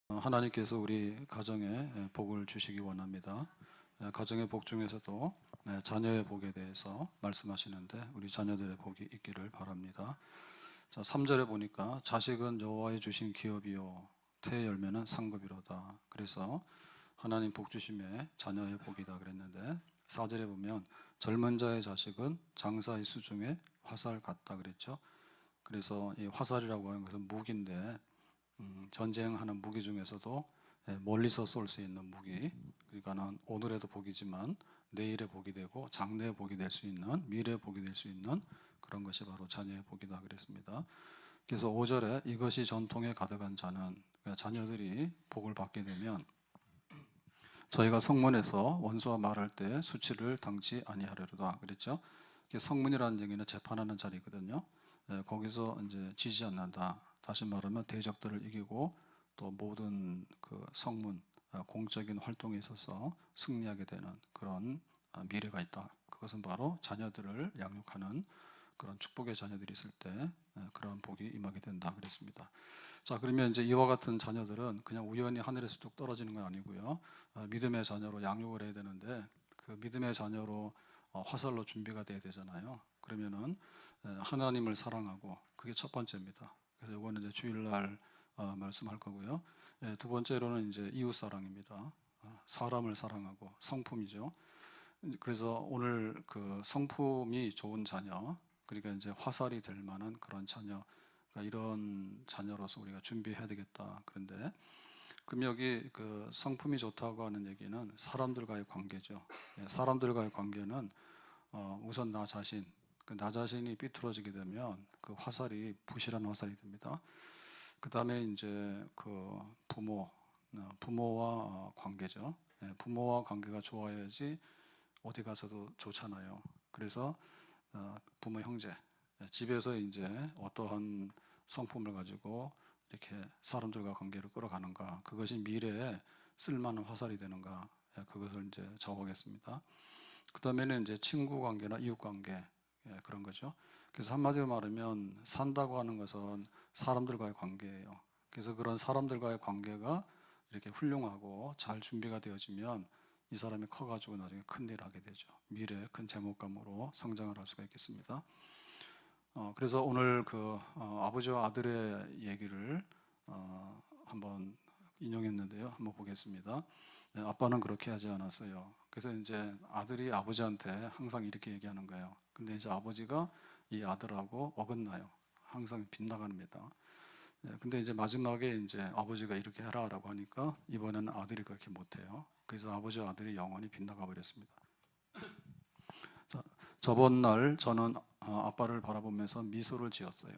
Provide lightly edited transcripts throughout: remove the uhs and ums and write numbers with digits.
하나님께서 우리 가정에 복을 주시기 원합니다. 가정의 복 중에서도 자녀의 복에 대해서 말씀하시는데 우리 자녀들의 복이 있기를 바랍니다. 자, 3절에 보니까 자식은 여호와의 주신 기업이요 태의 열매는 상급이로다. 그래서 하나님 복 주심에 자녀의 복이다 그랬는데 4절에 보면 젊은 자의 자식은 장사의 수중에 화살 같다 그랬죠. 그래서 이 화살이라고 하는 것은 무기인데 전쟁하는 무기 중에서도 멀리서 쏠 수 있는 무기, 그러니까는 오늘에도 복이지만 내일의 복이 되고 장래의 복이 될 수 있는, 미래의 복이 될 수 있는 그런 것이 바로 자녀의 복이다 그랬습니다. 그래서 5절에 이것이 전통에 가득한 자는, 그러니까 자녀들이 복을 받게 되면 저희가 성문에서 원수와 말할 때 수치를 당치 아니하려다 그랬죠. 성문이라는 얘기는 재판하는 자리거든요. 거기서 이제 지지 않는다. 다시 말하면 대적들을 이기고 또 모든 그 성문 공적인 활동에 있어서 승리하게 되는 그런 미래가 있다. 그것은 바로 자녀들을 양육하는 그런 축복의 자녀들이 있을 때 그런 복이 임하게 된다 그랬습니다. 자, 그러면 이제 이와 같은 자녀들은 그냥 우연히 하늘에서 뚝 떨어지는 건 아니고요. 믿음의 자녀로 양육을 해야 되는데 그 믿음의 자녀로 화살로 준비가 돼야 되잖아요. 그러면은 하나님을 사랑하고 그게 첫 번째입니다. 그래서 이거는 이제 주일날 말씀할 거고요. 두 번째로는 이제 이웃 사랑입니다. 사람을 사랑하고 성품이죠. 그래서 오늘 그 성품이 좋은 자녀, 그러니까 이제 화살이 될 만한 그런 자녀, 그러니까 이런 자녀로서 우리가 준비해야 되겠다. 그런데 그럼 여기 그 성품이 좋다고 하는 얘기는 사람들과의 관계죠. 사람들과의 관계는 우선 나 자신, 나 자신이 삐뚤어지게 되면 그 화살이 부실한 화살이 됩니다. 그 다음에 이제 그 부모와 관계죠. 부모와 관계가 좋아야지 어디 가서도 좋잖아요. 그래서 부모 형제, 집에서 이제 어떠한 성품을 가지고 이렇게 사람들과 관계를 끌어가는가, 그것이 미래에 쓸만한 화살이 되는가, 그것을 이제 적어보겠습니다. 그 다음에는 이제 친구 관계나 이웃 관계, 그런 거죠. 그래서 한마디로 말하면 산다고 하는 것은 사람들과의 관계예요. 그래서 그런 사람들과의 관계가 이렇게 훌륭하고 잘 준비가 되어지면 이 사람이 커가지고 나중에 큰일을 하게 되죠. 미래에 큰 제목감으로 성장을 할 수가 있겠습니다. 그래서 오늘 그 아버지와 아들의 얘기를 한번 인용했는데요. 한번 보겠습니다. 아빠는 그렇게 하지 않았어요. 그래서 이제 아들이 아버지한테 항상 이렇게 얘기하는 거예요. 근데 이제 아버지가 이 아들하고 어긋나요. 항상 빗나갑니다. 근데 이제 마지막에 이제 아버지가 이렇게 해라라고 하니까 이번에는 아들이 그렇게 못해요. 그래서 아버지와 아들이 영원히 빗나가 버렸습니다. 자, 저번 날 저는 아빠를 바라보면서 미소를 지었어요.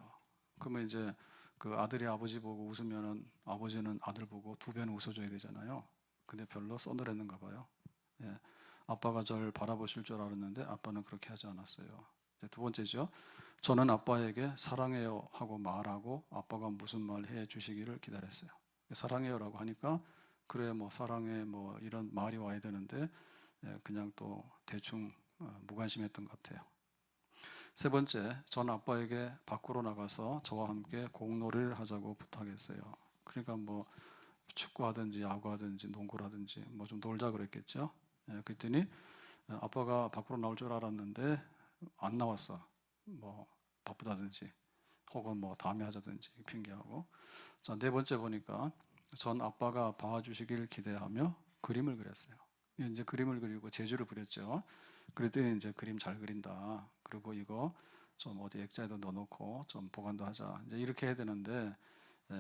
그러면 이제 그 아들이 아버지 보고 웃으면은 아버지는 아들 보고 두 배는 웃어줘야 되잖아요. 근데 별로 써늘했는가 봐요. 예, 아빠가 저를 바라보실 줄 알았는데 아빠는 그렇게 하지 않았어요. 두 번째죠. 저는 아빠에게 사랑해요 하고 말하고 아빠가 무슨 말 해 주시기를 기다렸어요. 사랑해요라고 하니까 그래 뭐 사랑해 뭐 이런 말이 와야 되는데 그냥 또 대충 무관심했던 것 같아요. 세 번째, 전 아빠에게 밖으로 나가서 저와 함께 공놀이를 하자고 부탁했어요. 그러니까 뭐 축구하든지 야구하든지 농구라든지 뭐 좀 놀자 그랬겠죠. 그랬더니 아빠가 밖으로 나올 줄 알았는데 안 나왔어. 뭐 바쁘다든지 혹은 뭐 다음에 하자든지 핑계하고. 자, 네 번째 보니까 전 아빠가 봐주시길 기대하며 그림을 그렸어요. 이제 그림을 그리고 재주를 부렸죠. 그랬더니 이제 그림 잘 그린다. 그리고 이거 좀 어디 액자에도 넣어놓고 좀 보관도 하자. 이제 이렇게 해야 되는데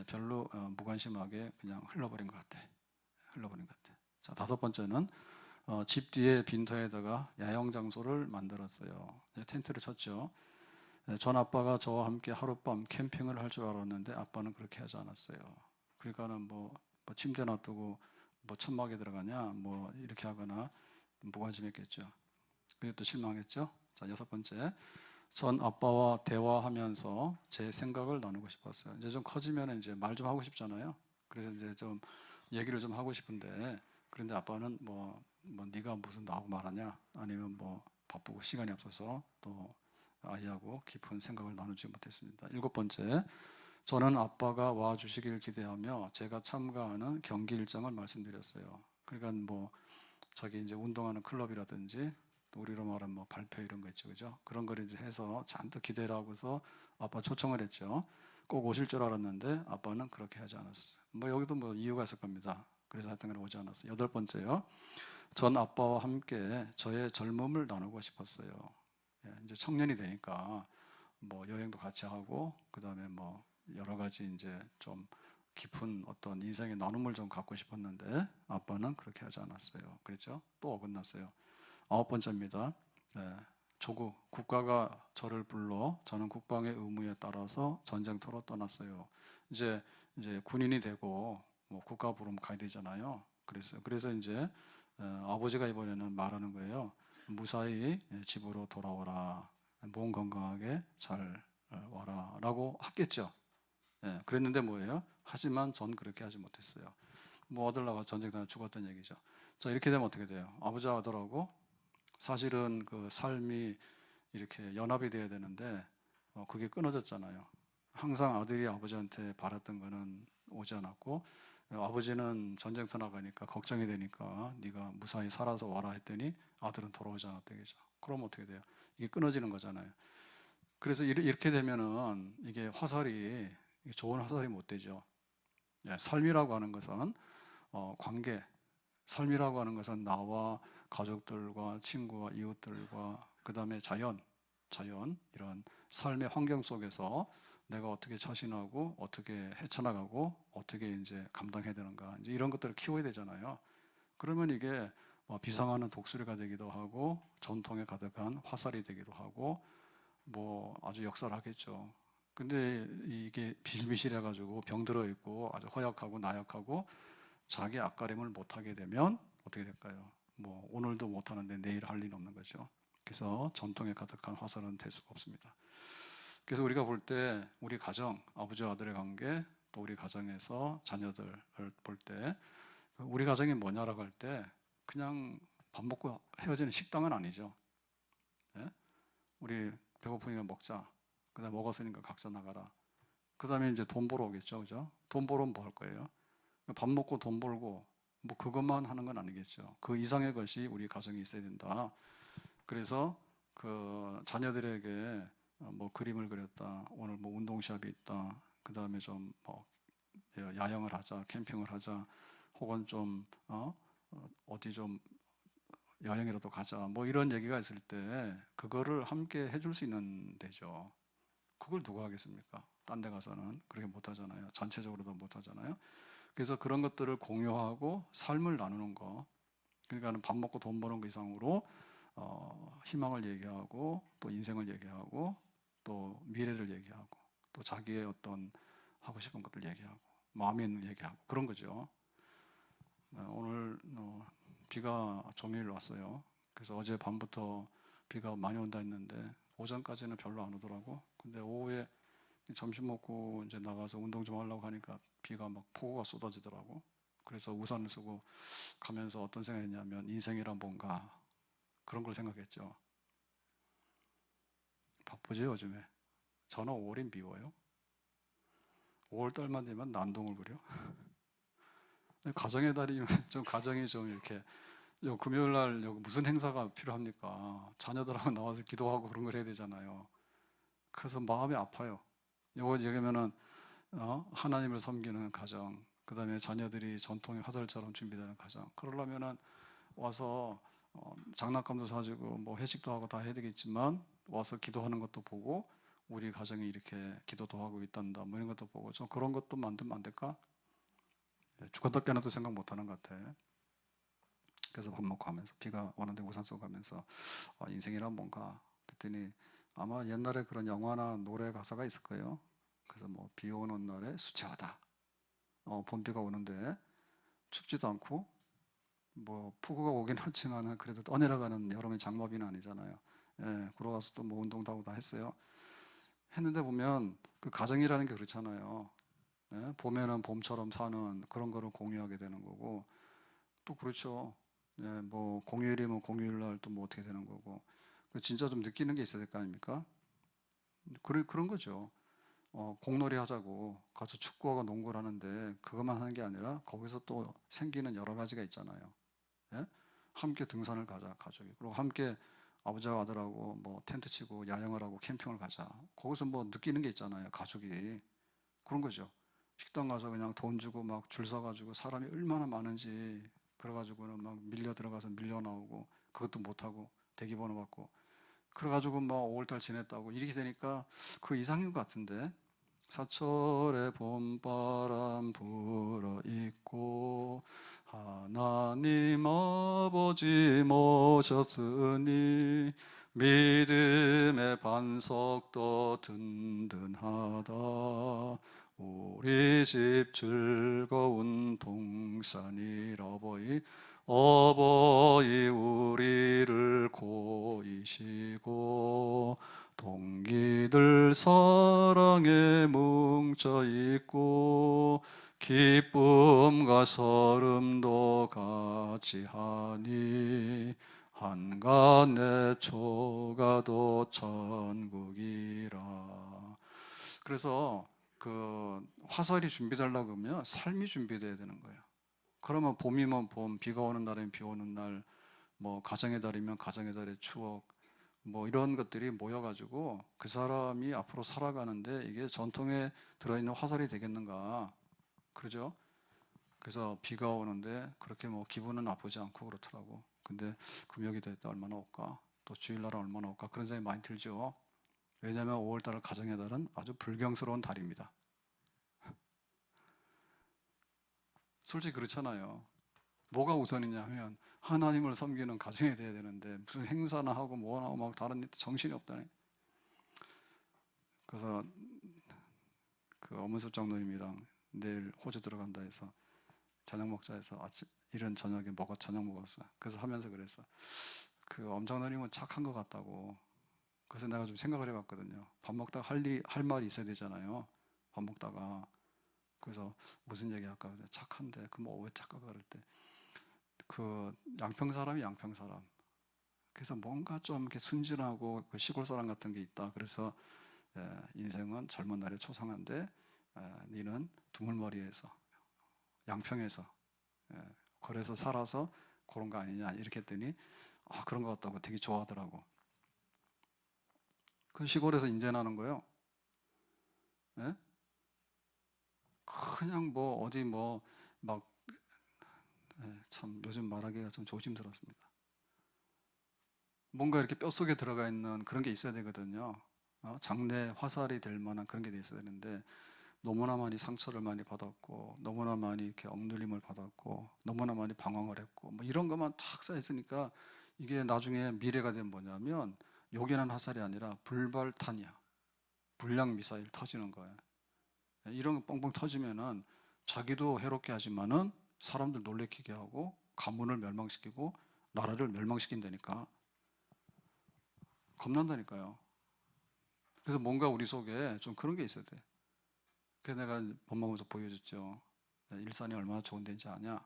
별로 무관심하게 그냥 흘러버린 것 같아. 흘러버린 것 같아. 자, 다섯 번째는 집 뒤에 빈터에다가 야영 장소를 만들었어요. 텐트를 쳤죠. 전 아빠가 저와 함께 하룻밤 캠핑을 할 줄 알았는데 아빠는 그렇게 하지 않았어요. 그러니까는 뭐 침대 놔두고 뭐 천막에 들어가냐 뭐 이렇게 하거나 무관심했겠죠. 그게 또 실망했죠. 자, 여섯 번째. 전 아빠와 대화하면서 제 생각을 나누고 싶었어요. 이제 좀 커지면 이제 말 좀 하고 싶잖아요. 그래서 이제 좀 얘기를 좀 하고 싶은데 그런데 아빠는 뭐 네가 무슨 나하고 말하냐 아니면 뭐 바쁘고 시간이 없어서 또 아이하고 깊은 생각을 나누지 못했습니다. 일곱 번째, 저는 아빠가 와주시길 기대하며 제가 참가하는 경기 일정을 말씀드렸어요. 그러니까 뭐 자기 이제 운동하는 클럽이라든지 또 우리로 말하면 뭐 발표 이런 거 있죠, 그죠? 그런 걸 이제 해서 잔뜩 기대를 하고서 아빠 초청을 했죠. 꼭 오실 줄 알았는데 아빠는 그렇게 하지 않았어요. 뭐 여기도 뭐 이유가 있을 겁니다. 그래서 하여튼 오지 않았어요. 8번째요. 전 아빠와 함께 저의 젊음을 나누고 싶었어요. 예, 이제 청년이 되니까 뭐 여행도 같이 하고 그다음에 뭐 여러 가지 이제 좀 깊은 어떤 인생의 나눔을 좀 갖고 싶었는데 아빠는 그렇게 하지 않았어요. 그랬죠? 또 어긋났어요. 9번째입니다. 예, 조국 국가가 저를 불러 저는 국방의 의무에 따라서 전쟁터로 떠났어요. 이제 군인이 되고 뭐 국가 부름 가야 되잖아요. 그래서 이제 아버지가 이번에는 말하는 거예요. 무사히 집으로 돌아오라. 몸 건강하게 잘 와라라고 했겠죠. 예, 그랬는데 뭐예요? 하지만 전 그렇게 하지 못했어요. 뭐 아들나가 전쟁터에 죽었던 얘기죠. 자, 이렇게 되면 어떻게 돼요? 아버지 아들하고 사실은 그 삶이 이렇게 연합이 돼야 되는데 그게 끊어졌잖아요. 항상 아들이 아버지한테 바랐던 거는 오지 않았고 아버지는 전쟁터 나가니까 걱정이 되니까 네가 무사히 살아서 와라 했더니 아들은 돌아오지 않았다 죠 그럼 어떻게 돼요? 이게 끊어지는 거잖아요. 그래서 이렇게 되면은 이게 화살이 좋은 화살이 못 되죠. 예, 삶이라고 하는 것은 관계, 삶이라고 하는 것은 나와 가족들과 친구와 이웃들과 그 다음에 자연 이런 삶의 환경 속에서 내가 어떻게 처신하고 어떻게 헤쳐나가고 어떻게 이제 감당해야 되는가 이제 이런 것들을 키워야 되잖아요. 그러면 이게 비상하는 독수리가 되기도 하고 전통에 가득한 화살이 되기도 하고 뭐 아주 역설하겠죠. 근데 이게 비실비실해가지고 병들어 있고 아주 허약하고 나약하고 자기 앞가림을 못하게 되면 어떻게 될까요? 뭐 오늘도 못하는데 내일 할 일은 없는 거죠. 그래서 전통에 가득한 화살은 될 수가 없습니다. 그래서 우리가 볼 때 우리 가정, 아버지와 아들의 관계, 또 우리 가정에서 자녀들을 볼 때 우리 가정이 뭐냐라고 할 때 그냥 밥 먹고 헤어지는 식당은 아니죠. 예? 우리 배고프니까 먹자. 그다음 먹었으니까 각자 나가라. 그다음에 이제 돈 벌어 오겠죠, 그죠? 돈 벌으면 뭐 할 거예요? 밥 먹고 돈 벌고 뭐 그것만 하는 건 아니겠죠. 그 이상의 것이 우리 가정에 있어야 된다. 그래서 그 자녀들에게 뭐 그림을 그렸다. 오늘 뭐 운동 시합이 있다. 그 다음에 좀 뭐 야영을 하자, 캠핑을 하자, 혹은 좀 어디 좀 여행이라도 가자. 뭐 이런 얘기가 있을 때 그거를 함께 해줄 수 있는 데죠. 그걸 누가 하겠습니까? 딴 데 가서는 그렇게 못 하잖아요. 전체적으로도 못 하잖아요. 그래서 그런 것들을 공유하고 삶을 나누는 거. 그러니까 밥 먹고 돈 버는 거 이상으로 희망을 얘기하고 또 인생을 얘기하고 또 미래를 얘기하고 또 자기의 어떤 하고 싶은 것들 얘기하고 마음에 있는 얘기하고 그런 거죠. 오늘 비가 종일 왔어요. 그래서 어제 밤부터 비가 많이 온다 했는데 오전까지는 별로 안 오더라고. 근데 오후에 점심 먹고 이제 나가서 운동 좀 하려고 하니까 비가 막 폭우가 쏟아지더라고. 그래서 우산을 쓰고 가면서 어떤 생각했냐면 인생이란 뭔가 그런 걸 생각했죠. 바쁘죠 요즘에. 저는 5월이 미워요. 5월달만 되면 난동을 부려. 가정의 달이면 좀 가정이 좀 이렇게 금요일 날 무슨 행사가 필요합니까? 자녀들하고 나와서 기도하고 그런 걸 해야 되잖아요. 그래서 마음이 아파요. 여기면은 하나님을 섬기는 가정, 그 다음에 자녀들이 전통의 화살처럼 준비되는 가정. 그러려면은 와서 장난감도 사주고 뭐 회식도 하고 다 해야 되겠지만 와서 기도하는 것도 보고 우리 가정이 이렇게 기도도 하고 있단다 뭐 이런 것도 보고 좀 그런 것도 만들면 안 될까? 죽었다 깨어나도 생각 못 하는 것 같아. 그래서 밥 먹고 하면서 비가 오는데 우산 쓰고 가면서 인생이란 뭔가 그랬더니 아마 옛날에 그런 영화나 노래 가사가 있을 거예요. 그래서 뭐 비 오는 날에 수채화다. 봄비가 오는데 춥지도 않고 뭐 폭우가 오긴 하지만 그래도 떠내려가는 여름의 장마비는 아니잖아요. 예, 그러고 가서 또 뭐 운동도 하고 다 했어요. 했는데 보면 그 가정이라는 게 그렇잖아요. 예, 봄에는 봄처럼 사는 그런 거를 공유하게 되는 거고 또 그렇죠. 예, 뭐 공휴일이면 공휴일 날 또 뭐 어떻게 되는 거고 진짜 좀 느끼는 게 있어야 될 거 아닙니까? 그런 거죠. 공놀이 하자고 가서 축구하고 농구를 하는데 그것만 하는 게 아니라 거기서 또 생기는 여러 가지가 있잖아요. 예? 함께 등산을 가자 가족이. 그리고 함께 아버지와 아들하고 뭐 텐트 치고 야영을 하고 캠핑을 가자. 거기서 뭐 느끼는 게 있잖아요. 가족이. 그런 거죠. 식당 가서 그냥 돈 주고 막 줄 서가지고 사람이 얼마나 많은지 그래가지고는 막 밀려 들어가서 밀려 나오고 그것도 못하고 대기번호 받고 그래가지고 막 5월달 지냈다고 이렇게 되니까 그 이상인 것 같은데 사철에 봄바람 불어 있고 하나님 아버지 모셨으니 믿음의 반석도 든든하다 우리 집 즐거운 동산이라 어버이 우리를 고이시고 동기들 사랑에 뭉쳐 있고 기쁨과 설움도 같이 하니 한간의 초가도 천국이라. 그래서 그 화살이 준비되려고 하면 삶이 준비돼야 되는 거예요. 그러면 봄이면 봄, 비가 오는 날이면 비 오는 날, 뭐 가정의 달이면 가정의 달의 추억, 뭐 이런 것들이 모여가지고 그 사람이 앞으로 살아가는데 이게 전통에 들어있는 화살이 되겠는가, 그러죠? 그래서 비가 오는데 그렇게 뭐 기분은 나쁘지 않고 그렇더라고. 근데 금요일이 됐다 얼마나 올까? 또 주일날은 얼마나 올까? 그런 생각이 많이 들죠. 왜냐하면 5월달 가정의 달은 아주 불경스러운 달입니다. 솔직히 그렇잖아요. 뭐가 우선이냐 하면 하나님을 섬기는 가정이 돼야 되는데 무슨 행사나 하고 뭐나 하고 막 다른 일 정신이 없다네. 그래서 그 엄은숙 장로님이랑 내일 호주 들어간다 해서 저녁 먹자 해서 아침 이런 저녁에 저녁 먹었어. 그래서 하면서 그랬어. 그 엄장로님은 착한 것 같다고. 그래서 내가 좀 생각을 해봤거든요. 밥 먹다가 할 말이 있어야 되잖아요. 밥 먹다가. 그래서 무슨 얘기 할까? 착한데 그 뭐 왜 착하가 그럴 때 그 양평 사람이 양평 사람. 그래서 뭔가 좀 이렇게 순진하고 그 시골 사람 같은 게 있다. 그래서 인생은 젊은 날에 초상한데 니는 두물머리에서 양평에서 거래서 살아서 그런 거 아니냐 이렇게 했더니 그런 것 같다고 되게 좋아하더라고. 그 시골에서 인제나는 거예요. 예? 그냥 뭐 어디 뭐 막 참 요즘 말하기가 좀 조심스럽습니다. 뭔가 이렇게 뼛속에 들어가 있는 그런 게 있어야 되거든요. 장래 화살이 될 만한 그런 게 있어야 되는데 너무나 많이 상처를 많이 받았고 너무나 많이 이렇게 억눌림을 받았고 너무나 많이 방황을 했고 뭐 이런 것만 탁 쌓여 있으니까 이게 나중에 미래가 되면 뭐냐면 요긴한 화살이 아니라 불발탄이야. 불량 미사일 터지는 거예요. 이런 거 뻥뻥 터지면은 자기도 해롭게 하지만은 사람들 놀래키게 하고 가문을 멸망시키고 나라를 멸망시킨다니까. 겁난다니까요. 그래서 뭔가 우리 속에 좀 그런 게 있어야 돼. 그래서 내가 법망에서 보여줬죠. 일산이 얼마나 좋은 데인지 아냐?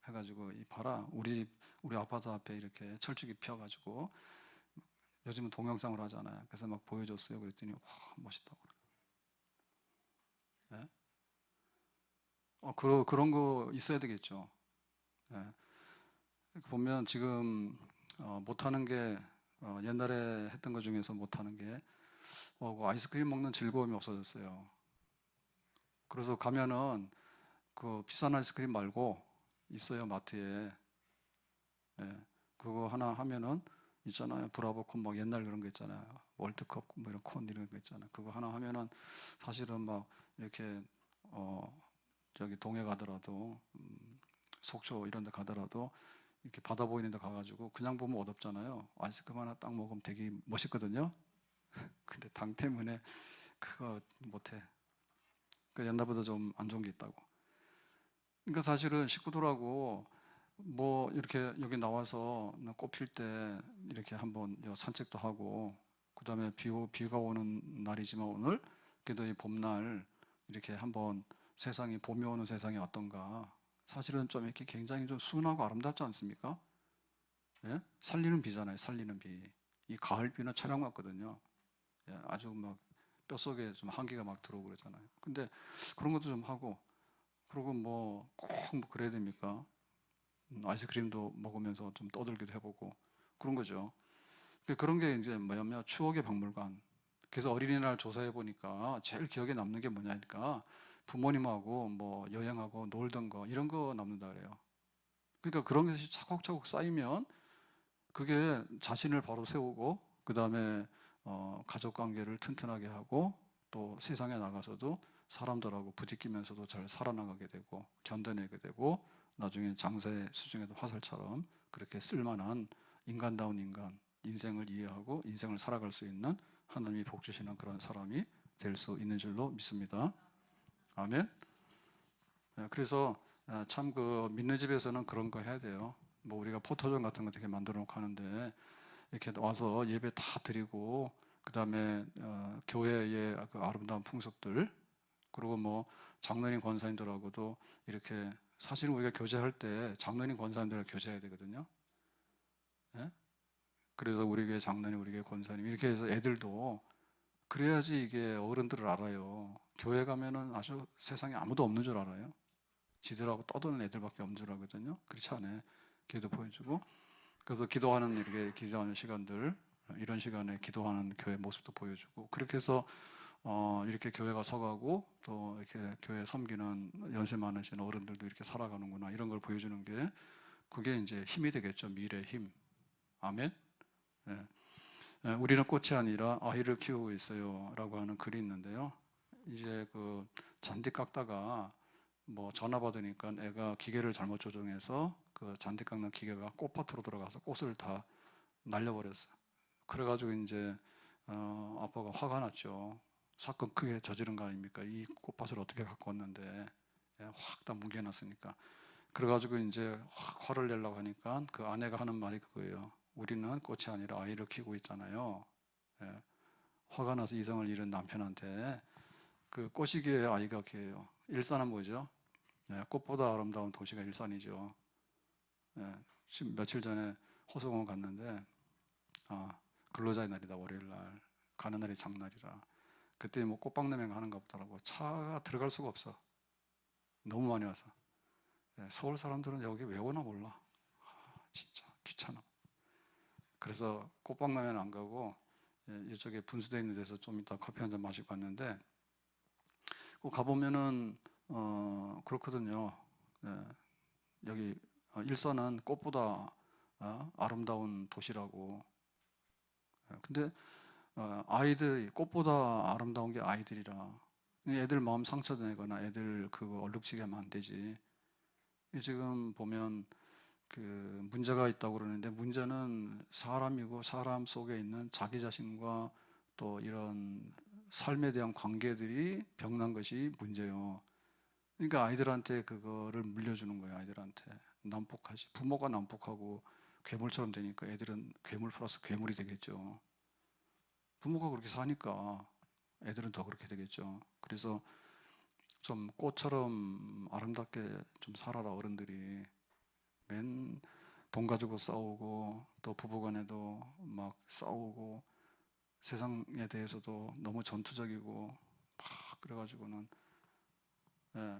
해가지고 이 봐라 우리 아파트 앞에 이렇게 철쭉이 피어가지고 요즘은 동영상으로 하잖아요. 그래서 막 보여줬어요. 그랬더니 와 멋있다고. 예? 그런 거 있어야 되겠죠. 예. 보면 지금 못하는 게 옛날에 했던 것 중에서 못하는 게 그 아이스크림 먹는 즐거움이 없어졌어요. 그래서 가면은 그 비싼 아이스크림 말고 있어요 마트에. 예. 그거 하나 하면은 있잖아요. 브라보콘 막 옛날 그런 거 있잖아요. 월드컵 뭐 이런 콘 이런 거 있잖아요. 그거 하나 하면은 사실은 막 이렇게 저기 동해 가더라도 속초 이런 데 가더라도 이렇게 바다 보이는 데 가가지고 그냥 보면 어둡잖아요. 아이스크림 하나 딱 먹으면 되게 멋있거든요. 근데 당 때문에 그거 못해. 그 옛날보다 좀 안 좋은 게 있다고. 그러니까 사실은 식구들하고 뭐 이렇게 여기 나와서 꽃필 때 이렇게 한번 산책도 하고 그다음에 비가 오는 날이지만 오늘 그래도 이 봄날 이렇게 한번 세상이 봄이 오는 세상이 어떤가 사실은 좀 이렇게 굉장히 좀 순하고 아름답지 않습니까? 예? 살리는 비잖아요. 살리는 비. 이 가을 비는 촬영 같거든요. 예, 아주 막 뼛속에 좀 한기가 막 들어오고 그러잖아요. 근데 그런 것도 좀 하고, 그리고 뭐 꼭 뭐 그래야 됩니까? 아이스크림도 먹으면서 좀 떠들기도 해보고 그런 거죠. 그런 게 이제 뭐냐면 추억의 박물관. 그래서 어린이날 조사해 보니까 제일 기억에 남는 게 뭐냐니까 부모님하고 뭐 여행하고 놀던 거 이런 거 남는다 그래요. 그러니까 그런 것이 차곡차곡 쌓이면 그게 자신을 바로 세우고 그 다음에 가족 관계를 튼튼하게 하고 또 세상에 나가서도 사람들하고 부딪히면서도 잘 살아나가게 되고 견뎌내게 되고 나중에 장사의 수중에도 화살처럼 그렇게 쓸만한 인간다운 인간, 인생을 이해하고 인생을 살아갈 수 있는 하나님이 복 주시는 그런 사람이 될 수 있는 줄로 믿습니다. 아멘. 그래서 참 그 믿는 집에서는 그런 거 해야 돼요. 뭐 우리가 포토존 같은 거 되게 만들어 놓고 하는데 이렇게 와서 예배 다 드리고 그 다음에 교회의 그 아름다운 풍습들 그리고 뭐 장로님 권사님들하고도 이렇게 사실 우리가 교제할 때 장로님 권사님들하고 교제해야 되거든요. 예? 그래서 우리 교회 장로님, 우리 교회 권사님 이렇게 해서 애들도 그래야지 이게 어른들을 알아요. 교회 가면은 아주 세상에 아무도 없는 줄 알아요. 지들하고 떠드는 애들밖에 없는 줄 알거든요. 그렇지 않아요. 기도 보여주고 그래서 기도하는 이렇게 기도하는 시간들 이런 시간에 기도하는 교회 모습도 보여주고 그렇게 해서 이렇게 교회가 서가고 또 이렇게 교회 섬기는 연세 많으신 어른들도 이렇게 살아가는구나 이런 걸 보여주는 게 그게 이제 힘이 되겠죠. 미래의 힘. 아멘. 예. 우리는 꽃이 아니라 아이를 키우고 있어요라고 하는 글이 있는데요. 이제 그 잔디 깎다가 뭐 전화 받으니까 애가 기계를 잘못 조종해서 그 잔디 깎는 기계가 꽃밭으로 들어가서 꽃을 다 날려버렸어요. 그래가지고 이제 아빠가 화가 났죠. 사건 크게 저지른 거 아닙니까? 이 꽃밭을 어떻게 갖고 왔는데 확 다 뭉개놨으니까. 그래가지고 이제 확 화를 내려고 하니까 그 아내가 하는 말이 그거예요. 우리는 꽃이 아니라 아이를 키우고 있잖아요. 예. 화가 나서 이성을 잃은 남편한테 그 꼬시기에 아이가 걔예요. 일산은 뭐죠? 예, 꽃보다 아름다운 도시가 일산이죠. 예, 지금 며칠 전에 호수공원 갔는데 근로자의 날이다 월요일 날 가는 날이 장날이라 그때 뭐 꽃박람회가 하는가 보더라고. 차가 들어갈 수가 없어. 너무 많이 와서. 예, 서울 사람들은 여기 왜 오나 몰라. 진짜 귀찮아. 그래서 꽃박람회는 안 가고 이쪽에 분수대에 있는 데서 좀 이따 커피 한잔 마시고 갔는데 꼭 가보면은 그렇거든요. 예, 여기 일산은 꽃보다 아름다운 도시라고. 예, 근데 아이들 꽃보다 아름다운 게 아이들이라 애들 마음 상처내거나 애들 그거 얼룩지게 하면 안 되지. 지금 보면 그 문제가 있다고 그러는데 문제는 사람이고 사람 속에 있는 자기 자신과 또 이런 삶에 대한 관계들이 병난 것이 문제예요. 그러니까 아이들한테 그거를 물려주는 거예요. 아이들한테 난폭하지. 부모가 난폭하고 괴물처럼 되니까 애들은 괴물 플러스 괴물이 되겠죠. 부모가 그렇게 사니까 애들은 더 그렇게 되겠죠. 그래서 좀 꽃처럼 아름답게 좀 살아라 어른들이. 맨 돈 가지고 싸우고 또 부부간에도 막 싸우고 세상에 대해서도 너무 전투적이고 막 그래가지고는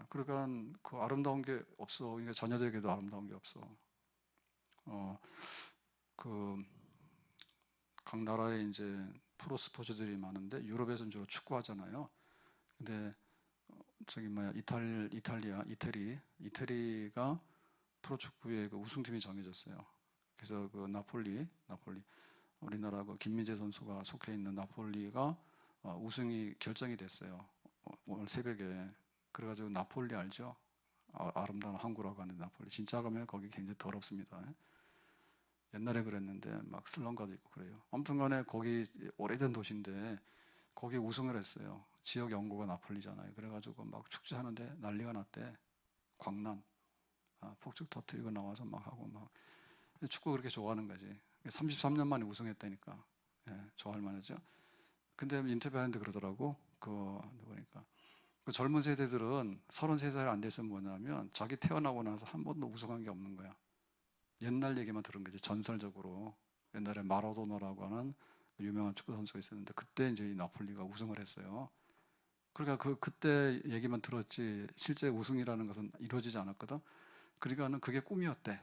그러니까 그 아름다운 게 없어. 그러니까 자녀들에게도 아름다운 게 없어. 그 각 나라에 이제 프로 스포츠들이 많은데 유럽에서는 주로 축구 하잖아요. 근데 저기 뭐야 이태리가 프로축구의 그 우승팀이 정해졌어요. 그래서 그 나폴리 우리나라 그 김민재 선수가 속해 있는 나폴리가 우승이 결정이 됐어요. 오늘 새벽에. 그래가지고 나폴리 알죠? 아름다운 항구라고 하는 나폴리. 진짜 가면 거기 굉장히 더럽습니다. 옛날에 그랬는데 막 슬럼가도 있고 그래요. 아무튼간에 거기 오래된 도시인데 거기 우승을 했어요. 지역 연고가 나폴리잖아요. 그래가지고 막 축제하는데 난리가 났대. 광란. 폭죽 터뜨리고 나와서 막 하고 막 축구 그렇게 좋아하는 거지. 33년 만에 우승했다니까. 좋아할 만하죠. 근데 인터뷰하는데 그러더라고. 그거 보니까 그 젊은 세대들은 33살 안 됐으면 뭐냐면 자기 태어나고 나서 한 번도 우승한 게 없는 거야. 옛날 얘기만 들은 거지. 전설적으로 옛날에 마라도나라고 하는 유명한 축구 선수가 있었는데 그때 이제 이 나폴리가 우승을 했어요. 그러니까 그때 얘기만 들었지 실제 우승이라는 것은 이루어지지 않았거든. 그러니까는 그게 꿈이었대.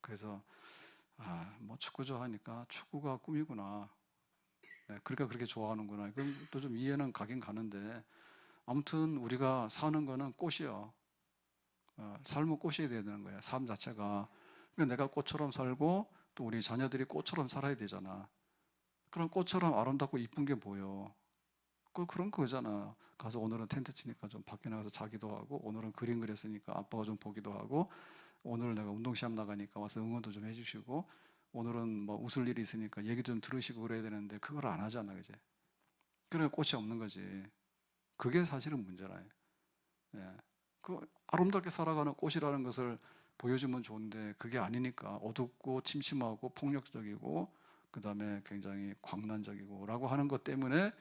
그래서 뭐 축구 좋아하니까 축구가 꿈이구나. 네, 그러니까 그렇게 좋아하는구나. 그럼 또 좀 이해는 가긴 가는데 아무튼 우리가 사는 거는 꽃이요. 삶은 꽃이 돼야 되는 거야. 삶 자체가. 그러니까 내가 꽃처럼 살고 또 우리 자녀들이 꽃처럼 살아야 되잖아. 그럼 꽃처럼 아름답고 이쁜 게 뭐요? 그런 거잖아. 가서 오늘은 텐트 치니까 좀 밖에 나가서 자기도 하고, 오늘은 그림 그렸으니까 아빠가 좀 보기도 하고, 오늘 내가 운동 시합 나가니까 와서 응원도 좀 해주시고, 오늘은 뭐 웃을 일이 있으니까 얘기 좀 들으시고 그래야 되는데 그걸 안 하잖아, 그제? 그래 꽃이 없는 거지. 그게 사실은 문제라요. 예. 그 아름답게 살아가는 꽃이라는 것을 보여주면 좋은데 그게 아니니까 어둡고 침침하고 폭력적이고 그 다음에 굉장히 광란적이고라고 하는 것 때문에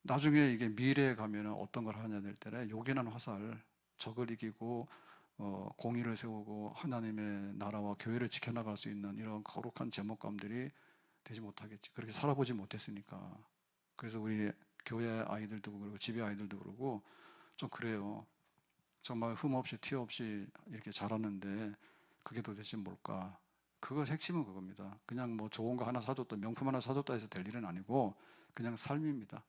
나중에 이게 미래에 가면은 어떤 걸 하냐 될 때는 요긴한 화살, 적을 이기고 공의를 세우고 하나님의 나라와 교회를 지켜나갈 수 있는 이런 거룩한 제목감들이 되지 못하겠지. 그렇게 살아보지 못했으니까. 그래서 우리 교회 아이들도 그러고 집에 아이들도 그러고 좀 그래요. 정말 흠 없이 티 없이 이렇게 자랐는데 그게 도대체 뭘까? 그거 핵심은 그겁니다. 그냥 뭐 좋은 거 하나 사줬다, 명품 하나 사줬다 해서 될 일은 아니고 그냥 삶입니다.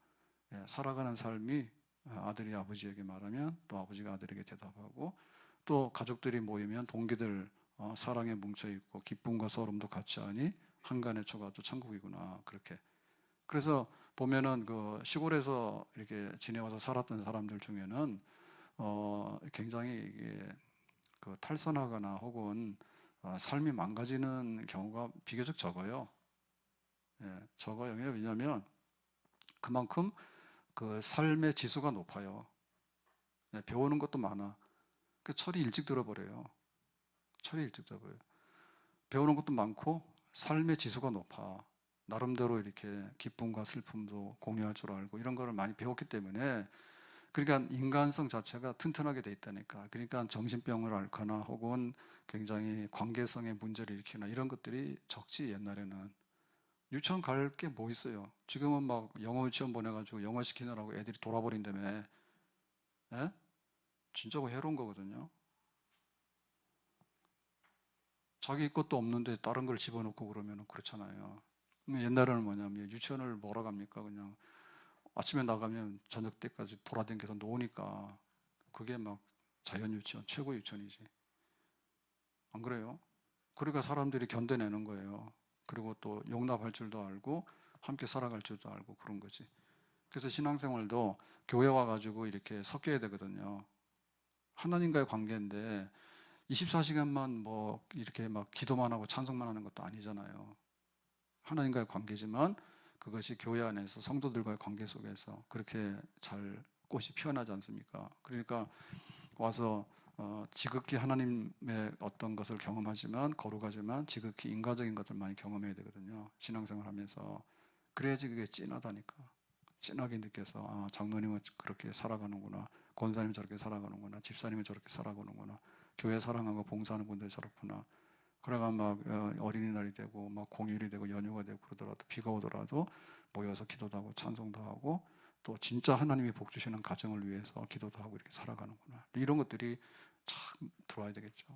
예, 살아가는 삶이 아들이 아버지에게 말하면 또 아버지가 아들에게 대답하고 또 가족들이 모이면 동기들 사랑에 뭉쳐 있고 기쁨과 서름도 같이 하니 한간의 초가 또 천국이구나 그렇게. 그래서 보면은 그 시골에서 이렇게 지내와서 살았던 사람들 중에는 굉장히 이게 그 탈선하거나 혹은 삶이 망가지는 경우가 비교적 적어요. 예, 적어요. 왜냐하면 그만큼 그 삶의 지수가 높아요. 예, 배우는 것도 많아. 그 철이 일찍 들어버려요. 철이 일찍 들어버려요. 배우는 것도 많고 삶의 지수가 높아. 나름대로 이렇게 기쁨과 슬픔도 공유할 줄 알고 이런 거를 많이 배웠기 때문에 그러니까 인간성 자체가 튼튼하게 돼 있다니까. 그러니까 정신병을 앓거나 혹은 굉장히 관계성의 문제를 일으키나 이런 것들이 적지 옛날에는. 유치원 갈 게 뭐 있어요? 지금은 막 영어 유치원 보내가지고 영어 시키느라고 애들이 돌아버린다며. 예? 진짜 해로운 거거든요. 자기 것도 없는데 다른 걸 집어넣고 그러면 그렇잖아요. 옛날에는 뭐냐면 유치원을 뭐라 갑니까? 그냥 아침에 나가면 저녁 때까지 돌아다니면서 노니까 그게 막 자연 유치원, 최고 유치원이지. 안 그래요? 그러니까 사람들이 견뎌내는 거예요. 그리고 또 용납할 줄도 알고 함께 살아갈 줄도 알고 그런 거지. 그래서 신앙생활도 교회 와가지고 이렇게 섞여야 되거든요. 하나님과의 관계인데 24시간만 뭐 이렇게 막 기도만 하고 찬송만 하는 것도 아니잖아요. 하나님과의 관계지만 그것이 교회 안에서 성도들과의 관계 속에서 그렇게 잘 꽃이 피어나지 않습니까? 그러니까 와서 지극히 하나님의 어떤 것을 경험하지만 거룩하지만 지극히 인간적인 것을 많이 경험해야 되거든요. 신앙생활하면서 그래야지 그게 찐하다니까. 찐하게 느껴서 장로님은 그렇게 살아가는구나, 권사님은 저렇게 살아가는구나, 집사님은 저렇게 살아가는구나, 교회 사랑하고 봉사하는 분들이 저렇구나. 그래가 막 어린이날이 되고 막 공휴일이 되고 연휴가 되고 그러더라도 비가 오더라도 모여서 기도도 하고 찬송도 하고 또 진짜 하나님이 복 주시는 가정을 위해서 기도도 하고 이렇게 살아가는구나. 이런 것들이 참 들어와야 되겠죠.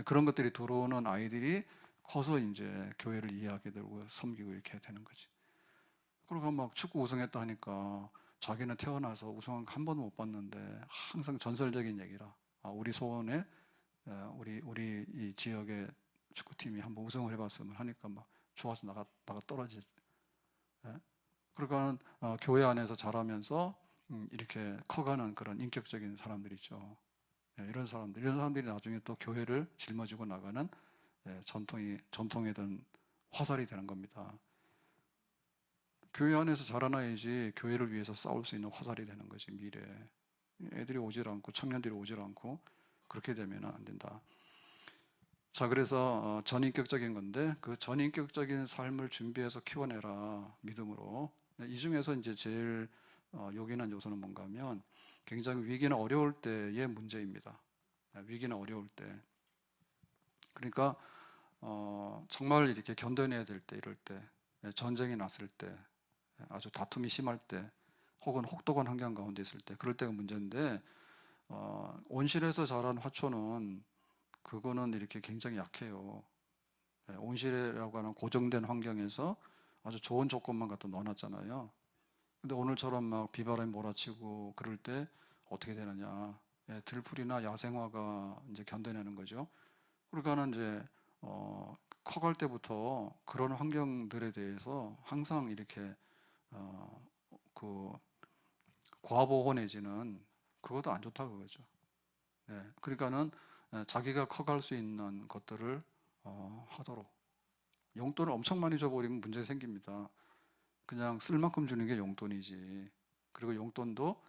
그런 것들이 들어오는 아이들이 커서 이제 교회를 이해하게 되고 섬기고 이렇게 되는 거지. 그러고 막 축구 우승했다 하니까 자기는 태어나서 우승한 거 한 번도 못 봤는데 항상 전설적인 얘기라. 우리 소원에 우리 이 지역의 축구팀이 한번 우승을 해봤으면 하니까 막 좋아서 나가 떨어지. 예? 그러니까 교회 안에서 자라면서 이렇게 커가는 그런 인격적인 사람들이죠. 예, 이런 사람들이 나중에 또 교회를 짊어지고 나가는 전통이든 화살이 되는 겁니다. 교회 안에서 자라나야지 교회를 위해서 싸울 수 있는 화살이 되는 거지 미래에. 애들이 오질 않고 청년들이 오질 않고 그렇게 되면 안 된다. 자, 그래서 전인격적인 건데 그 전인격적인 삶을 준비해서 키워내라 믿음으로. 이 중에서 이제 제일 요긴한 요소는 뭔가 하면 굉장히 위기나 어려울 때의 문제입니다. 위기나 어려울 때. 그러니까 정말 이렇게 견뎌내야 될 때 이럴 때 전쟁이 났을 때, 아주 다툼이 심할 때, 혹은 혹독한 환경 가운데 있을 때, 그럴 때가 문제인데, 온실에서 자란 화초는 그거는 이렇게 굉장히 약해요. 온실이라고 하는 고정된 환경에서 아주 좋은 조건만 갖다 넣어놨잖아요. 근데 오늘처럼 막 비바람이 몰아치고 그럴 때 어떻게 되느냐? 들풀이나 야생화가 이제 견뎌내는 거죠. 그러니까는 이제 커갈 때부터 그런 환경들에 대해서 항상 이렇게 그 과보호 내지는 그것도 안 좋다 그거죠. 그러니까는 자기가 커갈 수 있는 것들을 하도록. 용돈을 엄청 많이 줘버리면 문제 생깁니다. 그냥 쓸 만큼 주는 게 용돈이지. 그리고 용돈도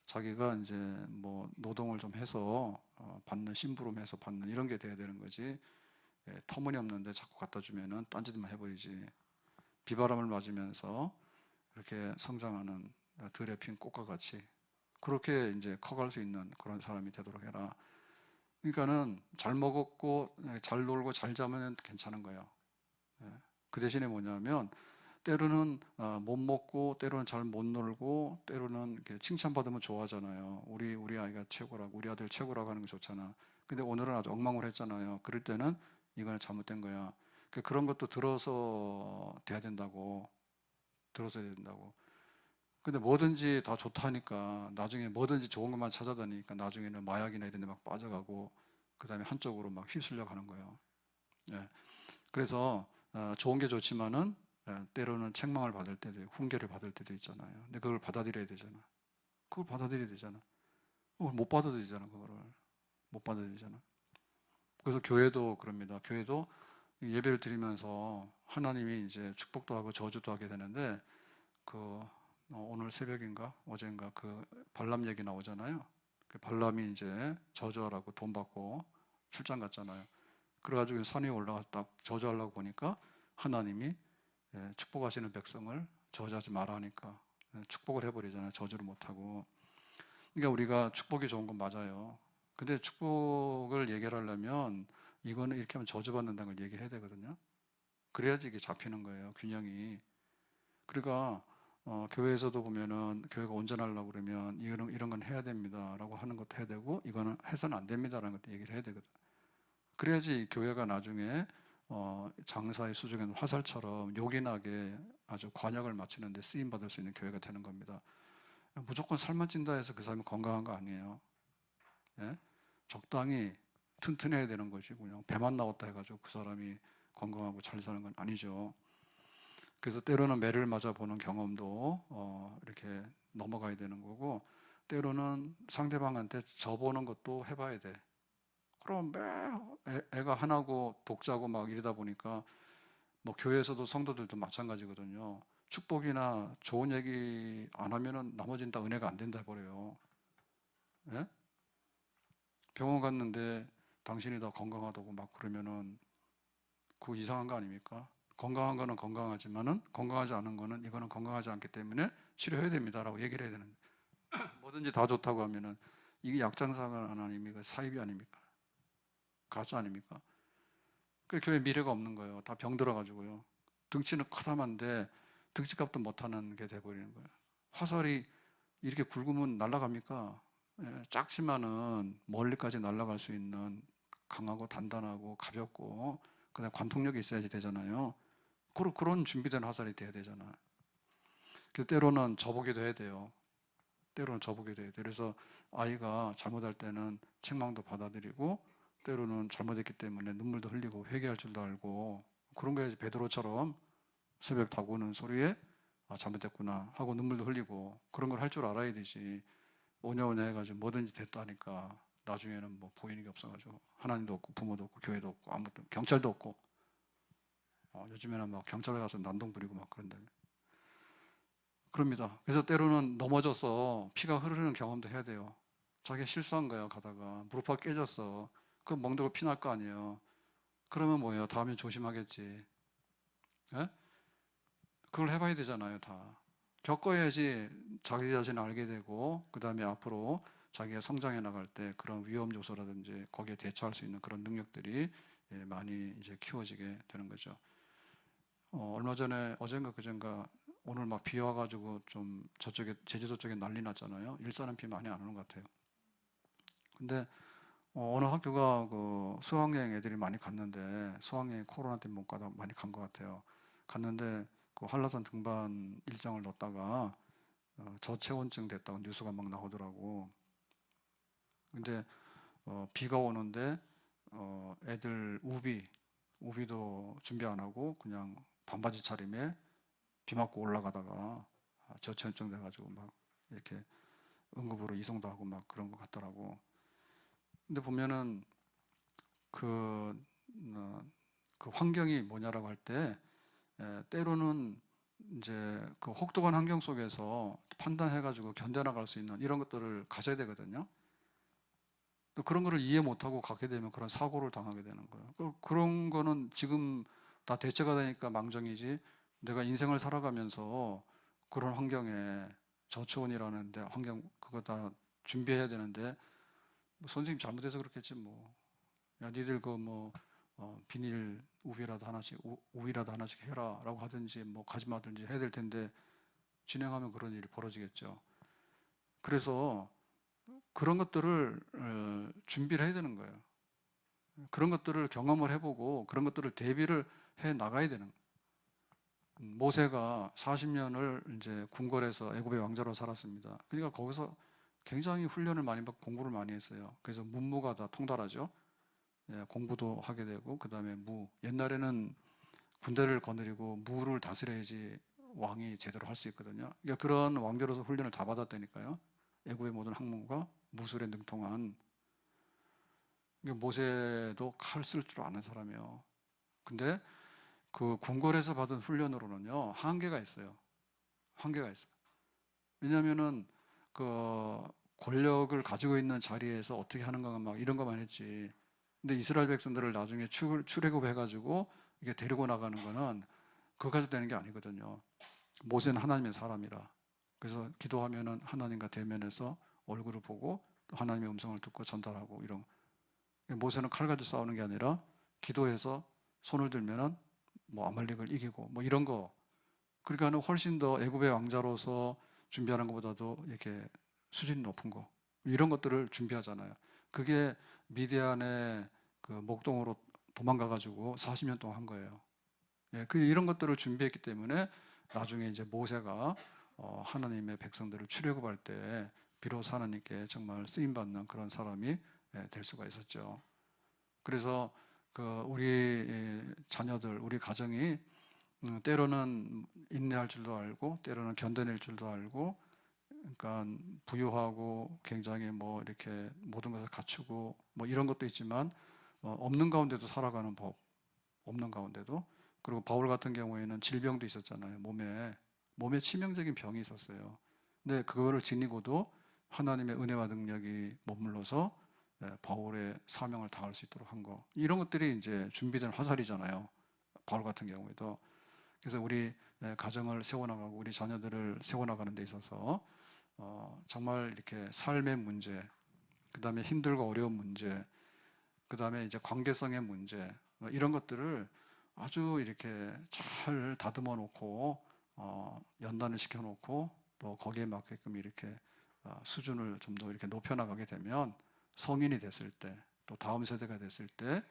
자기가 이제 뭐 노동을 좀 해서 받는, 심부름해서 받는 이런 게 돼야 되는 거지. 터무니없는데 자꾸 갖다 주면은 딴짓만 해버리지. 비바람을 맞으면서 이렇게 성장하는 들에 핀 꽃과 같이 그렇게 이제 커갈 수 있는 그런 사람이 되도록 해라. 그러니까는 잘 먹었고 잘 놀고 잘 자면 괜찮은 거예요. 그 대신에 뭐냐면 때로는 못 먹고 때로는 잘 못 놀고 때로는 이렇게 칭찬받으면 좋아하잖아요. 우리 아이가 최고라고, 우리 아들 최고라고 하는 게 좋잖아. 근데 오늘은 아주 엉망으로 했잖아요. 그럴 때는 이거는 잘못된 거야. 그런 것도 들어서 돼야 된다고. 들어서 해야 된다고. 근데 뭐든지 다 좋다니까 나중에 뭐든지 좋은 것만 찾아다니니까 나중에는 마약이나 이런 데 막 빠져가고 그 다음에 한쪽으로 막 휩쓸려 가는 거예요. 예. 그래서 좋은 게 좋지만은 때로는 책망을 받을 때도 있고 훈계를 받을 때도 있잖아요. 근데 그걸 받아들여야 되잖아. 그걸 받아들여야 되잖아. 그걸 못 받아들이잖아. 그거를 못 받아들이잖아. 그래서 교회도 그럽니다. 교회도 예배를 드리면서 하나님이 이제 축복도 하고 저주도 하게 되는데 오늘 새벽인가 어젠가 그 발람 얘기 나오잖아요. 그 발람이 이제 저주하라고 돈 받고 출장 갔잖아요. 그래가지고 산에 올라가서 딱 저주하려고 보니까 하나님이 축복하시는 백성을 저주하지 마라 하니까 축복을 해버리잖아요. 저주를 못하고. 그러니까 우리가 축복이 좋은 건 맞아요. 근데 축복을 얘기하려면 이거는 이렇게 하면 저주받는다는 걸 얘기해야 되거든요. 그래야지 이게 잡히는 거예요. 균형이. 그러니까 교회에서도 보면은 교회가 온전하려고 그러면 이런 건 해야 됩니다라고 하는 것도 해야 되고 이거는 해서는 안 됩니다라는 것도 얘기를 해야 되거든. 그래야지 교회가 나중에 장사의 수중에는 화살처럼 요긴하게 아주 관역을 맞추는 데 쓰임 받을 수 있는 교회가 되는 겁니다. 무조건 살만 찐다 해서 그 사람이 건강한 거 아니에요. 예? 적당히 튼튼해야 되는 거지 그냥 배만 나왔다 해가지고 그 사람이 건강하고 잘 사는 건 아니죠. 그래서 때로는 매를 맞아 보는 경험도 이렇게 넘어가야 되는 거고 때로는 상대방한테 져보는 것도 해봐야 돼. 그럼 애가 하나고 독자고 막 이러다 보니까 뭐 교회에서도 성도들도 마찬가지거든요. 축복이나 좋은 얘기 안 하면은 나머지는 다 은혜가 안 된다 해버려요. 예? 병원 갔는데 당신이 다 건강하다고 막 그러면은 그거 이상한 거 아닙니까? 건강한 거는 건강하지만은 건강하지 않은 거는 이거는 건강하지 않기 때문에 치료해야 됩니다라고 얘기를 해야 되는데 뭐든지 다 좋다고 하면은 이게 약장사가 하나님이 사입이 아닙니까? 가짜 아닙니까? 그 교회 미래가 없는 거예요. 다 병들어가지고요. 등치는 커다만데 등치값도 못하는 게 돼버리는 거예요. 화살이 이렇게 굵으면 날아갑니까? 작지만은 멀리까지 날아갈 수 있는 강하고 단단하고 가볍고 그다음 관통력이 있어야지 되잖아요. 그런 준비된 화살이 돼야 되잖아. 그 때로는 저보기도 해야 돼요. 때로는 저보기도 해야 돼요. 그래서 아이가 잘못할 때는 책망도 받아들이고 때로는 잘못했기 때문에 눈물도 흘리고 회개할 줄도 알고 그런 거야지. 베드로처럼 새벽 다구는 소리에 잘못했구나 하고 눈물도 흘리고 그런 걸 할 줄 알아야 되지. 오냐오냐 해가지고 뭐든지 됐다니까 나중에는 뭐 보이는 게 없어가지고 하나님도 없고 부모도 없고 교회도 없고 아무것도 경찰도 없고 요즘에는 막 경찰에 가서 난동 부리고 막 그런다. 그럽니다. 그래서 때로는 넘어져서 피가 흐르는 경험도 해야 돼요. 자기가 실수한 거야 가다가 무릎팍 깨졌어. 그 멍들고 피 날 거 아니에요. 그러면 뭐예요? 다음에 조심하겠지. 예? 그걸 해봐야 되잖아요, 다. 겪어야지 자기 자신을 알게 되고, 그 다음에 앞으로 자기가 성장해 나갈 때 그런 위험 요소라든지 거기에 대처할 수 있는 그런 능력들이 많이 이제 키워지게 되는 거죠. 얼마 전에 어젠가 그젠가 오늘 막 비 와가지고 좀 저쪽에 제주도 쪽에 난리 났잖아요. 일산은 비 많이 안 오는 것 같아요. 근데 어느 학교가 그 수학여행 애들이 많이 갔는데 수학여행 코로나 때문에 못 가다 많이 간 것 같아요. 갔는데 그 한라산 등반 일정을 넣었다가 저체온증 됐다고 뉴스가 막 나오더라고. 근데 비가 오는데 애들 우비도 준비 안 하고 그냥 반바지 차림에 비 맞고 올라가다가 저체온증 돼가지고 막 이렇게 응급으로 이송도 하고 막 그런 것 같더라고. 근데 보면은 그, 어, 그 환경이 뭐냐라고 할 때 때로는 이제 그 혹독한 환경 속에서 판단해가지고 견뎌나갈 수 있는 이런 것들을 가져야 되거든요. 또 그런 거를 이해 못하고 가게 되면 그런 사고를 당하게 되는 거예요. 그런 거는 지금 다 대체가 되니까 망정이지 내가 인생을 살아가면서 그런 환경에 저초온이라는데 환경 그거 다 준비해야 되는데 뭐 선생님 잘못해서 그렇겠지 뭐. 야 니들 그뭐 비닐 우비라도 하나씩 우비라도 하나씩 해라라고 하든지 뭐 가지 마든지 해야 될 텐데 진행하면 그런 일이 벌어지겠죠. 그래서 그런 것들을 준비를 해야 되는 거예요. 그런 것들을 경험을 해보고 그런 것들을 대비를 해 나가야 되는 거예요. 모세가 40년을 이제 궁궐에서 애굽의 왕자로 살았습니다. 그러니까 거기서 굉장히 훈련을 많이 받고 공부를 많이 했어요. 그래서 문무가 다 통달하죠. 예, 공부도 하게 되고 그 다음에 옛날에는 군대를 거느리고 무를 다스려야지 왕이 제대로 할 수 있거든요. 그러니까 그런 왕자로서 훈련을 다 받았다니까요. 애굽의 모든 학문과 무술에 능통한. 그러니까 모세도 칼 쓸 줄 아는 사람이에요. 근데 그 궁궐에서 받은 훈련으로는요 한계가 있어요. 한계가 있어요. 왜냐하면은 그 권력을 가지고 있는 자리에서 어떻게 하는 건가 막 이런 것만 했지. 근데 이스라엘 백성들을 나중에 출애굽해가지고 이게 데리고 나가는 거는 그거 가지고 되는 게 아니거든요. 모세는 하나님의 사람이라. 그래서 기도하면은 하나님과 대면해서 얼굴을 보고 하나님의 음성을 듣고 전달하고 이런. 모세는 칼 가지고 싸우는 게 아니라 기도해서 손을 들면은 뭐 아말렉을 이기고 뭐 이런 거. 그러니까는 훨씬 더 애굽의 왕자로서 준비하는 것보다도 이렇게 수준이 높은 거. 이런 것들을 준비하잖아요. 그게 미디안의 그 목동으로 도망가가지고 40년 동안 한 거예요. 예, 이런 것들을 준비했기 때문에 나중에 이제 모세가 하나님의 백성들을 출애굽할 때 비로소 하나님께 정말 쓰임 받는 그런 사람이 될 수가 있었죠. 그래서 그 우리 자녀들, 우리 가정이 때로는 인내할 줄도 알고, 때로는 견뎌낼 줄도 알고, 그러니까 부유하고 굉장히 뭐 이렇게 모든 것을 갖추고 뭐 이런 것도 있지만 없는 가운데도 살아가는 법, 없는 가운데도. 그리고 바울 같은 경우에는 질병도 있었잖아요. 몸에 치명적인 병이 있었어요. 근데 그거를 지니고도 하나님의 은혜와 능력이 머물러서 바울의 사명을 다할 수 있도록 한 거. 이런 것들이 이제 준비된 화살이잖아요. 바울 같은 경우에도. 그래서 우리 가정을 세워나가고 우리 자녀들을 세워나가는 데 있어서 정말 이렇게 삶의 문제, 그 다음에 힘들고 어려운 문제, 그 다음에 이제 관계성의 문제, 이런 것들을 아주 이렇게 잘 다듬어 놓고 연단을 시켜 놓고 또 거기에 맞게끔 이렇게 수준을 좀 더 이렇게 높여 나가게 되면 성인이 됐을 때 또 다음 세대가 됐을 때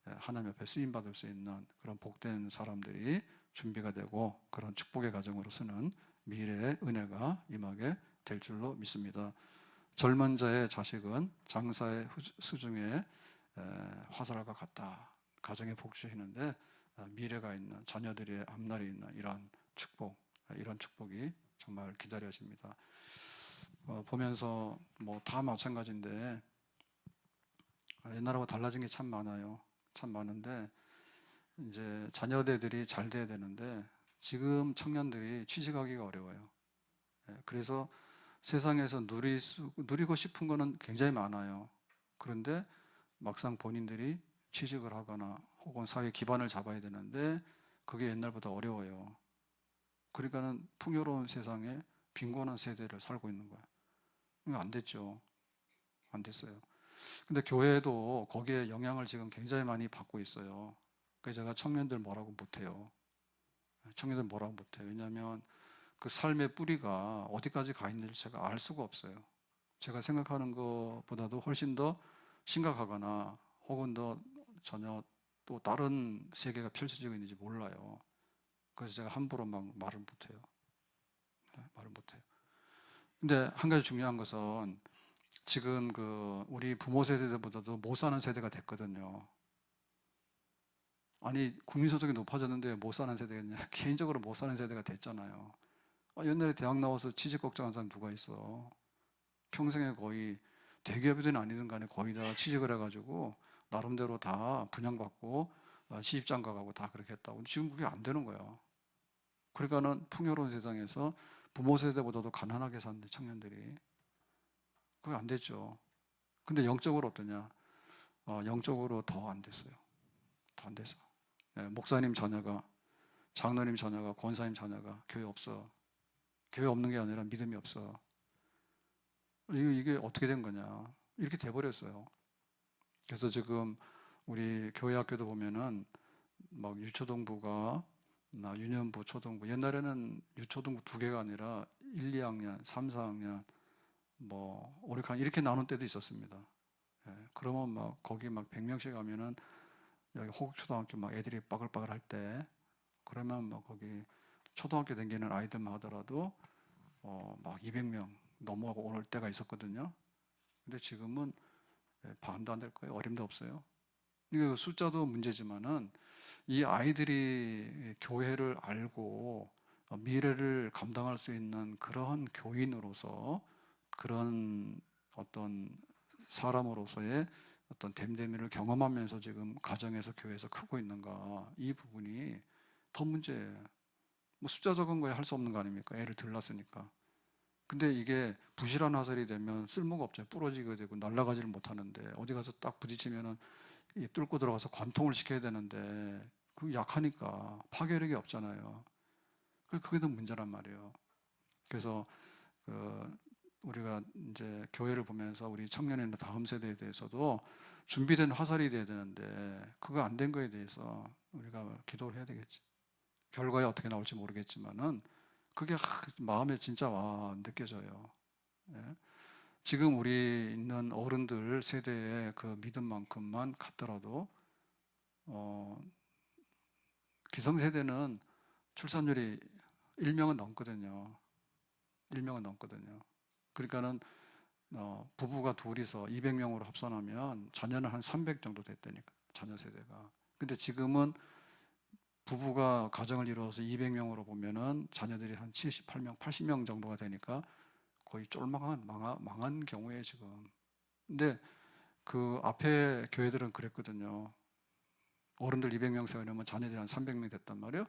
하나님 앞에 쓰임 받을 수 있는 그런 복된 사람들이 준비가 되고 그런 축복의 가정으로 서는 미래의 은혜가 임하게 될 줄로 믿습니다. 젊은 자의 자식은 장사의 수중에 화살과 같다. 가정에 복 주시는데 미래가 있는 자녀들의 앞날이 있는 이런 축복, 이런 축복이 정말 기다려집니다. 보면서 뭐 다 마찬가지인데 옛날하고 달라진 게 참 많아요. 참 많은데 이제 자녀들이 잘 돼야 되는데 지금 청년들이 취직하기가 어려워요. 그래서 세상에서 누리고 싶은 거는 굉장히 많아요. 그런데 막상 본인들이 취직을 하거나 혹은 사회 기반을 잡아야 되는데 그게 옛날보다 어려워요. 그러니까는 풍요로운 세상에 빈곤한 세대를 살고 있는 거예요. 이거 안 됐죠. 안 됐어요. 근데 교회도 거기에 영향을 지금 굉장히 많이 받고 있어요. 그래서 제가 청년들 뭐라고 못해요. 청년들 뭐라고 못해요. 왜냐하면 그 삶의 뿌리가 어디까지 가 있는지 제가 알 수가 없어요. 제가 생각하는 것보다도 훨씬 더 심각하거나 혹은 더 전혀 또 다른 세계가 펼쳐지고 있는지 몰라요. 그래서 제가 함부로 막 말을 못해요. 말을 못해요. 근데 한 가지 중요한 것은 지금 우리 부모 세대보다도 못 사는 세대가 됐거든요. 아니, 국민소득이 높아졌는데 못 사는 세대겠냐? 개인적으로 못 사는 세대가 됐잖아요. 옛날에 대학 나와서 취직 걱정한 사람 누가 있어? 평생에 거의 대기업이든 아니든 간에 거의 다 취직을 해가지고 나름대로 다 분양받고 시집장가 가고 다 그렇게 했다고. 지금 그게 안 되는 거야. 그러니까는 풍요로운 세상에서 부모 세대보다도 가난하게 사는 청년들이 그게 안 됐죠. 근데 영적으로 어떠냐? 영적으로 더 안 됐어요. 더 안 됐어. 목사님 자녀가, 장로님 자녀가, 권사님 자녀가 교회 없어. 교회 없는 게 아니라 믿음이 없어. 이게 어떻게 된 거냐? 이렇게 돼버렸어요. 그래서 지금 우리 교회 학교도 보면은 막 유초동부가 유년부, 초동부. 옛날에는 유초동부 2개가 아니라 1, 2학년, 3, 4학년, 뭐 5, 6학년 이렇게 나눈 때도 있었습니다. 그러면 막 거기 막 100명씩 가면은 여기 호국초등학교 막 애들이 빠글빠글 할 때 그러면 막 거기 초등학교 다니는 아이들만 하더라도 막 200명 넘어가고 올 때가 있었거든요. 근데 지금은 반도 안 될 거예요. 어림도 없어요. 이게 숫자도 문제지만은 이 아이들이 교회를 알고 미래를 감당할 수 있는 그러한 교인으로서 그런 어떤 사람으로서의 어떤 됨됨이를 경험하면서 지금 가정에서 교회에서 크고 있는가, 이 부분이 더 문제예요. 뭐 숫자 적은 거에 할 수 없는 거 아닙니까? 애를 들렀으니까. 근데 이게 부실한 화살이 되면 쓸모가 없잖아요. 부러지게 되고 날아가지를 못하는데 어디 가서 딱 부딪히면은 뚫고 들어가서 관통을 시켜야 되는데 그 약하니까 파괴력이 없잖아요. 그게 더 문제란 말이에요. 그래서 우리가 이제 교회를 보면서 우리 청년이나 다음 세대에 대해서도 준비된 화살이 돼야 되는데 그거 안 된 거에 대해서 우리가 기도를 해야 되겠지. 결과에 어떻게 나올지 모르겠지만은 그게 마음에 진짜 느껴져요. 예? 지금 우리 있는 어른들 세대의 그 믿음만큼만 같더라도 기성세대는 출산율이 1명은 넘거든요. 1명은 넘거든요. 그러니까는 부부가 둘이서 200명으로 합산하면 자녀는 한 300 정도 됐다니까, 자녀 세대가. 근데 지금은 부부가 가정을 이루어서 200명으로 보면은 자녀들이 한 78명, 80명 정도가 되니까 거의 망한 경우에 지금. 근데 그 앞에 교회들은 그랬거든요. 어른들 200명 세우려면 자녀들이 한 300명 됐단 말이에요.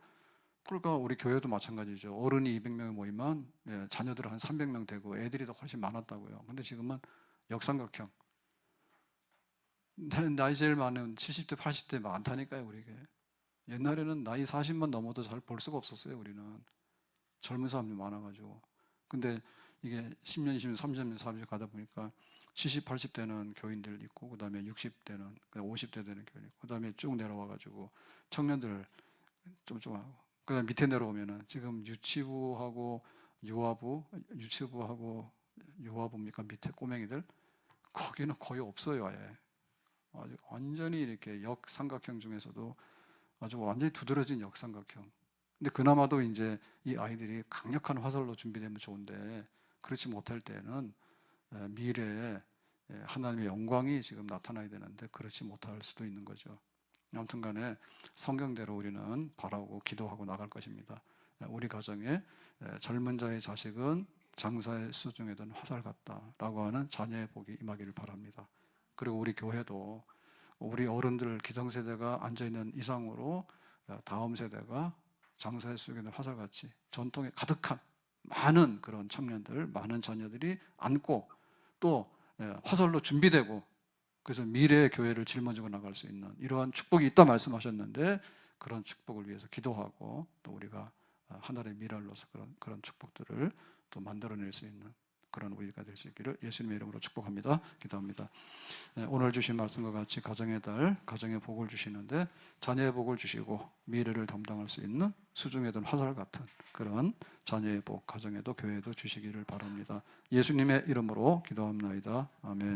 그러니까 우리 교회도 마찬가지죠. 어른이 200명이 모이면 자녀들은 한 300명 되고 애들이 더 훨씬 많았다고요. 근데 지금은 역삼각형. 나이 제일 많은 70대, 80대 많다니까요, 우리 교회. 옛날에는 나이 40만 넘어도 잘 볼 수가 없었어요, 우리는. 젊은 사람들이 많아가지고. 근데 이게 10년, 20년, 30년, 40년 가다 보니까 70, 80대는 교인들 있고, 그 다음에 60대는, 50대 되는 교인 있고, 그 다음에 쭉 내려와가지고 청년들 좀 하고, 그 다음에 밑에 내려오면은 지금 유치부하고 유아부입니까? 밑에 꼬맹이들? 거기는 거의 없어요, 아예. 아주 완전히 이렇게 역삼각형 중에서도 아주 완전히 두드러진 역삼각형. 근데 그나마도 이제 이 아이들이 강력한 화살로 준비되면 좋은데 그렇지 못할 때는 미래에 하나님의 영광이 지금 나타나야 되는데 그렇지 못할 수도 있는 거죠. 아무튼 간에 성경대로 우리는 바라고 기도하고 나갈 것입니다. 우리 가정에 젊은 자의 자식은 장사의 수중에 든 화살 같다라고 하는 자녀의 복이 임하기를 바랍니다. 그리고 우리 교회도 우리 어른들 기성세대가 앉아있는 이상으로 다음 세대가 장사의 수중에 든 화살같이 전통에 가득한 많은 그런 청년들, 많은 자녀들이 앉고 또 화살로 준비되고 그래서 미래의 교회를 짊어지고 나갈 수 있는 이러한 축복이 있다 말씀하셨는데 그런 축복을 위해서 기도하고 또 우리가 하나의 미랄로서 그런 축복들을 또 만들어낼 수 있는 그런 우리가 될 수 있기를 예수님의 이름으로 축복합니다. 기도합니다. 오늘 주신 말씀과 같이 가정의 달, 가정의 복을 주시는데 자녀의 복을 주시고 미래를 담당할 수 있는 수중에 든 화살 같은 그런 자녀의 복, 가정에도 교회에도 주시기를 바랍니다. 예수님의 이름으로 기도합나이다. 아멘.